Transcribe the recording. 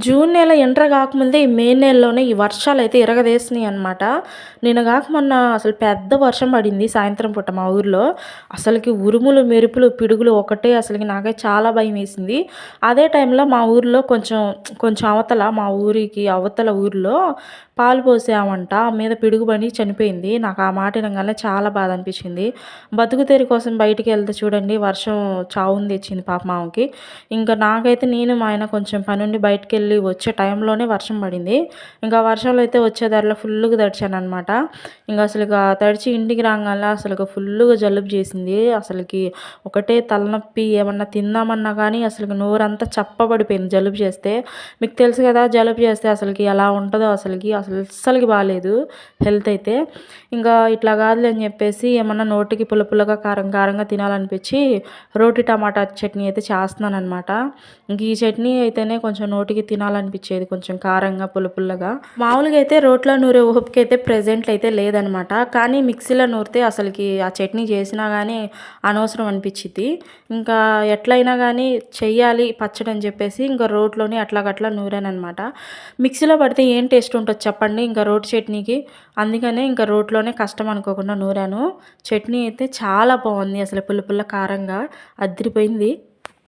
June నెల enter గాకముందే ఈ మే నెలలోనే ఈ వర్షాలైతే ఇరగదీసినియనమాట. నిన్న గాక మొన్న అసలు పెద్ద వర్షం పడింది సాయంత్రం పూట మా ఊర్లో. అసలకి ఉరుములు, మెరుపులు, పిడుగులు ఒకటే అసలకి నాకైతే చాలా భయమేసింది. అదే టైంలో మా ఊర్లో కొంచెం అవతల మా ఊరికి అవతల ఊర్లో పాలు పోసామంట. ఆ మీద పిడుగు పడి చనిపోయింది. నాకు ఆ మాట ఇనంగానే చాలా బాధ అనిపించింది. బతుకు తెరువు కోసం బయటికెళ్తే చూడండి వర్షం చావుని తెచ్చింది పాపం ఆమెకి. ఇంకా నాకైతే నేను మా ఆయన కొంచెం పనుండి బయటికెళ్ళి వచ్చే టైంలోనే వర్షం పడింది. ఇంకా వర్షంలో అయితే వచ్చే దారిలో ఫుల్లుగా తడిచాననమాట. అసలుగా తడిచి ఇంటికి రాంగానే అసలుగా ఫుల్లుగా జలుబు చేసింది. అసలకి ఒకటే తలనొప్పి, ఏమన్నా తిందామన్నా కానీ అసలుకి నోరంతా చప్పబడిపోయింది జలుబు చేస్తే. మీకు తెలుసు కదా జలుబు చేస్తే అసలకి ఎలా ఉంటదో అస్సలకి బాలేదు హెల్త్ అయితే. ఇంకా ఇట్లా కాదులే అని చెప్పేసి ఏమన్నా నోటికి పుల్ల పుల్లగా, కారం కారంగా తినాలనిపించి రోటి టమాటా చట్నీ అయితే చేస్తున్నాననమాట. ఇంక ఈ చట్నీ అయితేనే కొంచెం నోటికి తినాలనిపించేది కొంచెం కారంగా, పుల్ల పుల్లగా. మామూలుగా అయితే రోట్లో నూరే ఓపిక అయితే ప్రెజెంట్ అయితే లేదనమాట. కానీ మిక్సీలో నూరితే అసలుకి ఆ చట్నీ చేసినా కానీ అనవసరం అనిపించిద్ది. ఇంకా ఎట్లయినా కానీ చెయ్యాలి పచ్చడి అని చెప్పేసి ఇంకా రోట్లోని అట్లాగట్లా నూరాననమాట. మిక్సీలో పడితే ఏం టేస్ట్ ఉంటుంది చెప్పండి ఇంకా రోటి చట్నీకి. అందుకనే ఇంకా రోట్లోనే కష్టం అనుకోకుండా నూరాను. చట్నీ అయితే చాలా బాగుంది. అసలు పుల్ల పుల్ల కారంగా అదిరిపోయింది.